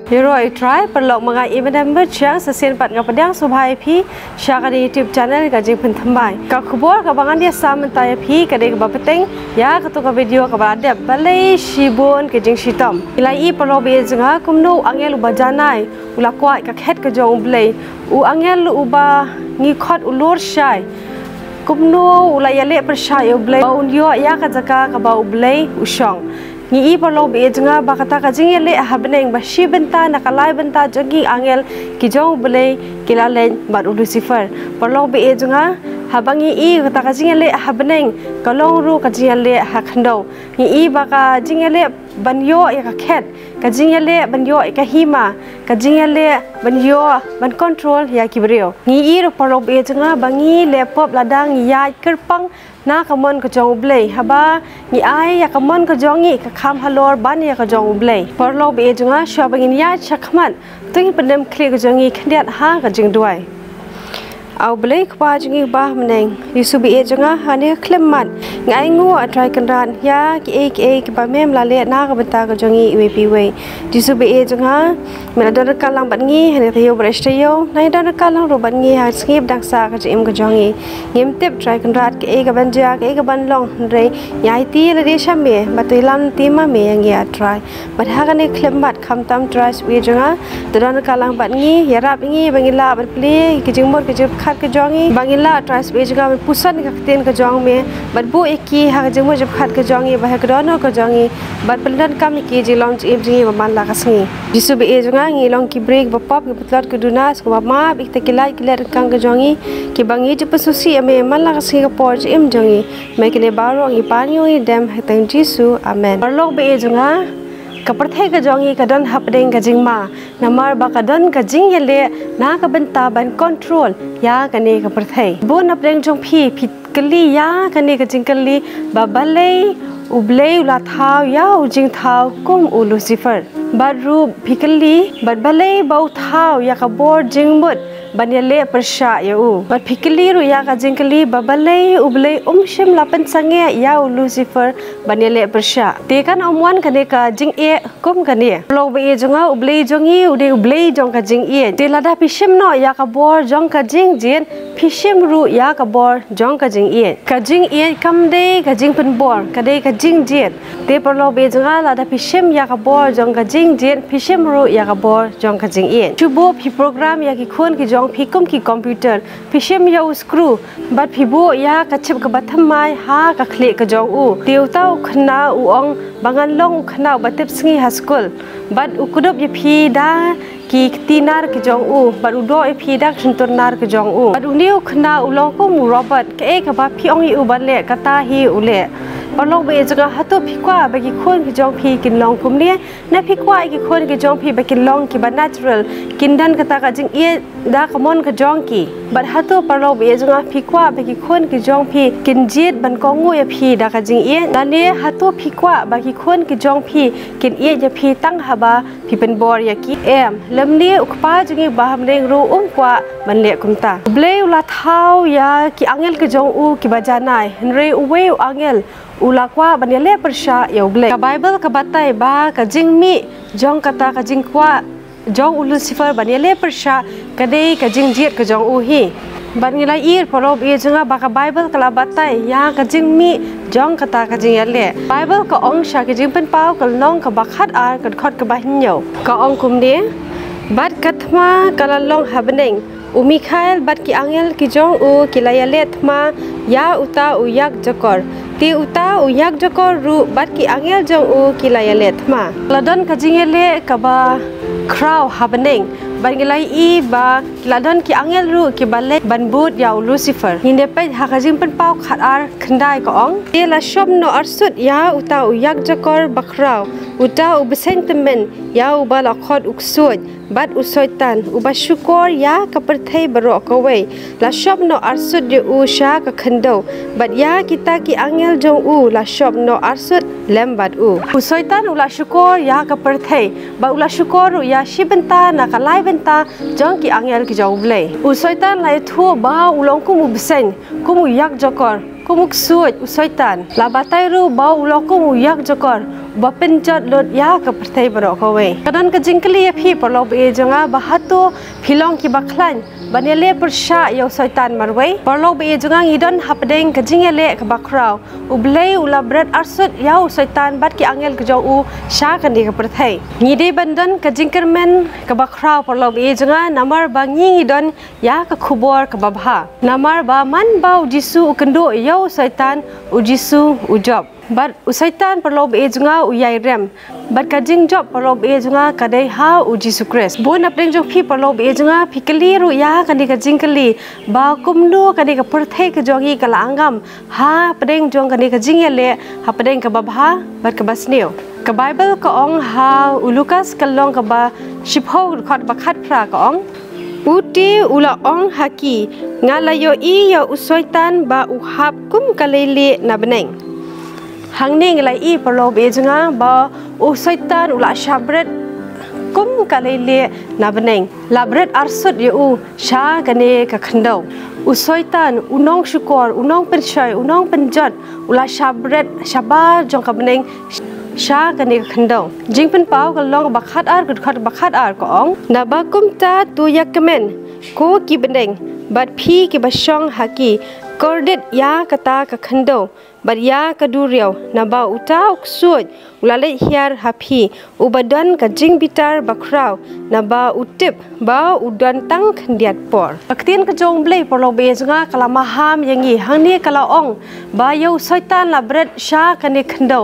Hero try perlu mengai ibadah berciang sesian pat ngapadang subhai pi syaka di YouTube channel gajing pentambai. Kau kubur kabangan dia sama tanya pi kadang kebapeteng ya ketuka video kabalada balai shibun gajing shitom. Ilai perlu bezengah kumno angel ubajanai ulakwai kakhet kejong ublay u angel uba ngikot ulur syai. Kumno ulayale persyai ublay unyo ya kajaka kabau ublay usyong. Ni perlu bezengah bakata kajing yale habneng bashi benta nakalai benta jogi angel kijong ublay kilalen baru Lucifer. Perlu bezengah habangi kata kajing yale habneng kalong ru kajing yale hakndo. Ni baka kajing yale banyo ya kakhet kajing yale banyo kahima kajing yale banyo ban control ya kibrio. Ni perlu bezengah bangi laptop ladang ya kerpang na kamon kejong ublay haba ni ai ya kamon kejong ni kam halor ban ya kejong ublay perlu bezengah syabangin ya chakman tuing pendem klik kejong ni kendiat ha kejing duai au blay kwa jingi bah meneng yusubi jengah hane klemat ngai ngu atrai kendan ya ki ba mem la le na ka benta kejong ni wepi yusubi jengah menador kalang ban ngi hane theo brestayo nai dor kalang ro ban ngi ha skip daksa ka jim kejong ni ngim tip trai kendat ki ka ban ja ki ka ban long re yai ti le de shame batuilam ti ma me yang ya try but ha kane klemat kham tam try we jengah dor kalang ban ngi yarap ngi bangila ban pli ki jingmor ki ke jongi bangila tras bejga pusan kakten ke jong me badbu eki ha jengmo jeb khat ke jongi bah ke dono ke jongi bad peldan kam ki jilong ibji baman la kasngi jisu be ejunga ngi long ki break bapap ke putlot ke dunas ko ma bik te kilai kiler kang ke jongi ki bangi je pesusi ame man la kasngi ke porj im jongi me kile baro ngi panyo dem hatem jisu amen perlok be ejunga kaperthai ka jongi kadon hapdeng ka jingma namar ba kadon ka jing yele na ka benta ban control ya kane kaperthai bon apdeng jong phi kali ya kane ka jingkali babalei ublei ula thau ya ujing thau kum u Lucifer badru phikali badbalei bau thau ya ka bor jingbut banyale persya ya u bad phikali ru ya ka jingkali babalei ublei shim lapan sange ya u Lucifer banyale persya te kan omwan kane ka jing kum kane log be jonga ublei jongi ude ublei jong ka jing te lada pishim no ya ka bor jong ka jing jin pishim ru ya ka bor jong ka jing ka jing kam de ka jing pen bor ka de ka jing jin te perlo be jonga lada pishim ya ka bor jong ka jing jin pishim ru ya ka bor jong ka jing chubo phi program ya ki khon ki jong phi kum ki computer pishim ya screw bat phi bo ya ka chip ka batham mai ha ka khle ka jong u teu khna u ong bangan long khna batep sngi ha school bat ukudop ye phi da ki tinar ke jong u bat udo e phi dak sunturnar ke jong u bat uniu khna ulong ko mu robot ke ka ba phi ong i u ban le kata hi ule palong be jaga hatu phi kwa ba ki khon ki jong phi kin long kum ne na phi kwa ki khon ki jong phi ba kin long ki ba natural kin dan kata ka jing da kamon ka jong ki bat hatu palong be jaga phi kwa ba ki khon ki jong phi kin jit ban ko ngu ya phi da ka jing da ne hatu phi kwa ba ki khon ki jong phi kin ya phi tang haba phi pen bor ya ki lemni ukpa jingi baham leng ru kwa man le kumta ble ula thau ya ki angel ke jong u ki bajanai henry uwe angel ulakwa banyale persya ya ble ka bible ka batai ba ka jingmi jong kata ka jing kwa jong Lucifer banyale persya kadei ka jing jiet ka jong u hi banila porob jenga ba ka bible kala batai ya ka jingmi jong kata ka jing yale bible ka ong sha ki jing pen pau kal nong ka bakhat ar ka khot ka bahinyo ka ong kum ne bat kathma kalalong habneng Mikhael bat ki angel ki jong u kilayale thma ya uta uyak jokor ti uta uyak jokor ru bat ki angel jong u kilayale thma ladon ka jingele ka ba crow habneng bangilai ba ladon ki angel ru ki balle banbut ya Lucifer hinde pe hakajing pen pau khat ar khandai ko ong te la shom no arsut ya uta uyak jokor bakraw uta ubesentmen ya ubala khot uksut bat usoitan uba syukur ya kaperthai baro kowe la shop no arsut de usha ka khando bat ya kita ki angel jong u la shop no arsut lembat u usoitan ula syukur ya kaperthai ba ula syukur ya shibenta na kalai benta jong ki angel ki jong ble usoitan lai thu ba ulong ku mu besen ku mu yak jokor kumuk suit usaitan labatai ru bau ulokum uyak jokor bapen jat lot ya ke pertai barok kowe kadan ke jingkli phi perlo be jonga bahato philong ki baklan banele persha yo usaitan marwai perlo be jonga ngidon hapdeng ke jingele ke bakrau ublei ulabret arsut ya usaitan bat ki angel ke jau u sha kan di ke pertai ngide bandan ke jingkermen ke bakrau perlo be jonga namar bangi ngidon ya ke khubor ke babha namar ba man bau jisu ukendo yo usaitan ujisu ujob bat usaitan perlo be junga uyai rem bat kajing job perlo be junga kadai ha uji sukres bon apdeng jo phi perlo be junga phikali ru ya kani kajing kali ba kumnu kani ka perthai ke jongi kala angam ha pedeng jong kani kajing le ha pedeng ka babha bat ka basneu ka bible ka ong ha ulukas kalong ka ba shipho khat ba khat phra ka ong uti ula ong haki ngalayo I ya usaitan ba uhap kum kalele na beneng hangning lai I perlo be junga ba usaitan ula shabret kum kalele na beneng labret arsut yu sha kane ka khandau usaitan unong syukor unong pensai unong penjat ula shabret shabar jong ka beneng sha kane ka khandau jingpen pau ka long bakhat ar khat bakhat ar ko ong na ba kum ta tu yakmen ko ki beneng bat phi ki basong haki kordet ya kata ka khandau bat ya kaduriau na ba uta uksut ulale hiar hapi ubadan ka jing bitar bakrau na ba utip ba udan tang khandiat por aktin ka jong blei porlo be junga kala maham yangi hangni kala ong ba yo saitan labret sha kane khandau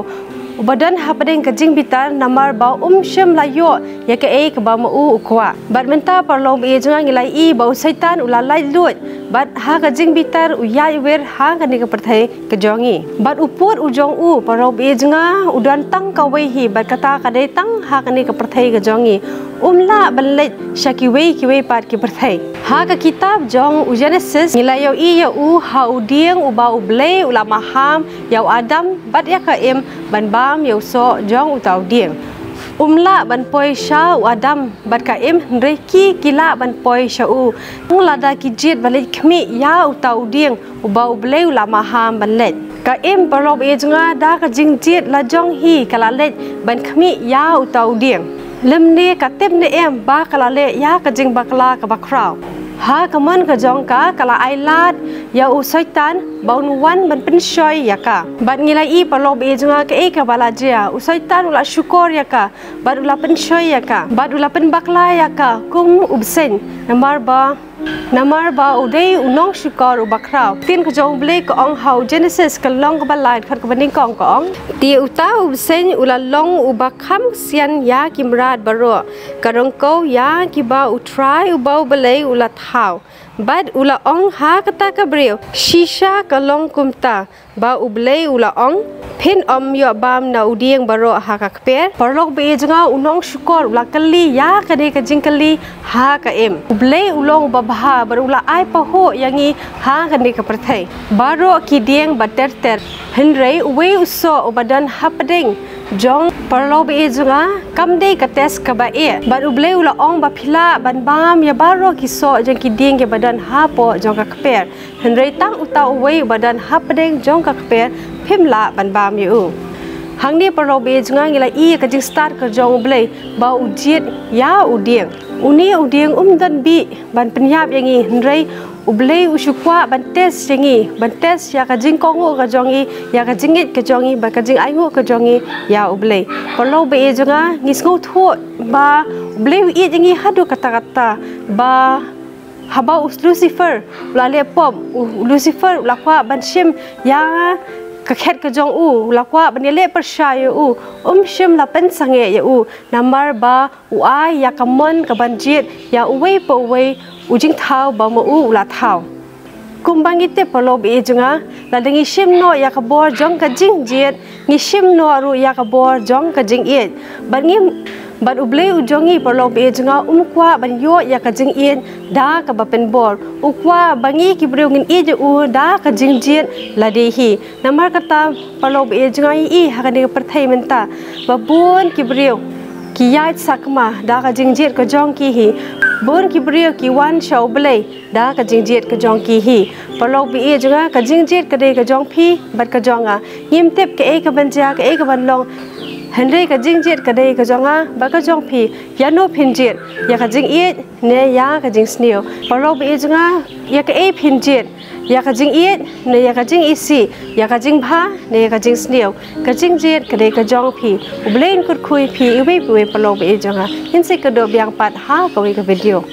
ubadan hapadeng ka jing bitar namar ba shem layo ya ka e ka ba mu ukwa bat menta porlo be junga ngilai I ba saitan ulalai lut bat ha ka jing bitar uyai wer ha ka ni ka perthai ka jongi bat upur ujong u porlo be junga udan tang ka wei hi bat kata ka dei tang ha ka ni ka perthai ka jongi umla balai shaki wei ki wei pat ki perthai ha ka kitab jong u Genesis ngilayo I ya u ha udieng u ba ublei ula maham ya Adam bat ya ka em ban bam ya so jong u tau dieng umla ban poi sha u Adam bat ka em reki kila ban poi sha u lada ki jit balai khmi ya u tau dieng u ba ublei ula maham ban let ka em parlob e junga da ka jing jit la jong hi kala let ban khmi ya u tau dieng lemne ka tep ne em ba kala le ya ka jing bakla ka bakrau ha kaman ka jong ka kala ailat ya usaitan baun wan ban pensoi ya ka bat ngilai I parlob e junga ka e ka balajia usaitan ula syukur ya ka bat ula pensoi ya ka bat ula pen bakla ya ka kum ubsen namar ba udai unong syukur ubakrau tin ka jong blei ka ong hau Genesis ka long ka balai khat ka baning kong ka ong ti uta ubsen ula long ubakham sian ya kimrat baro karong ko ya ki ba utrai ubau balai ula thau bad ula ong ha kata ka breu shisha ka long kumta ba ublei ula ong phin yo bam na udieng baro ha ka kper parlok be junga unong syukur ula kali ya ka de ka jingkali ha ka em ublei ulong babha bar ula ai pa ho yangi ha ka de ka perthai baro ki dieng bater ter henrei uwe uso ubadan hapadeng jong parlo be junga kamde ka tes ka ba e bar ublei ula ong ba phila ban bam ya baro ki so jang ki dieng ke badan ha po jong ka kper henrei tang uta uwe badan hapadeng jong ka kper phimla ban bam yu hangni parlo be junga ngila I ka jing start ka jong blei ba ujiet ya udieng uni udieng dan bi ban penyap yangi henrei ublei usukwa ban tes yangi ban tes ya ka jing kongo ka jongi ya ka jingit ka jongi ba ka jing aingu ka jongi ya ublei parlo be junga ngisngo thu ba ublei I yangi hadu kata-kata ba haba Lucifer lale pom Lucifer lakwa ban shim ya ka khet ka jong u lakwa banele persaya u shim la pen sange ya u namar ba u ai ya kamon ka banjit ya uwe po we ujing thau ba mo u la thau kumbangi te polo be junga la dengi shim no ya ka bor jong ka jing jet ngi shim no ru ya ka bor jong ka jing it bangi ban ublei ujongi polo be junga kwa ban yo ya ka jing in da ka ba pen bor ukwa bangi ki breu ngin I je u da ka jing jet la de hi namar kata polo be junga I ha ka de perthai menta babun ki breu ki yai sakma da ka jing jet ka jong ki hi bun ki brio ki wan shau belai da ka jingjet ka jong ki hi parlok bi e junga ka jingjet ka de ka jong phi bat ka jonga yim tep ke e ka banja ka e ka ban long Henry ka jingjet ka de ka jonga ba ka jong phi ya no phinjet ya ka jing e ne ya ka jing sneo parlok bi e junga ya ka e phinjet ya ka jing e ne ya ka jing isi ya ka jing bha ne ya ka jing sneo ka jingjet ka de ka jong phi ublein kut khui phi ubai pui parlok bi e jonga hin se ka do biang pat ha ka wi ka video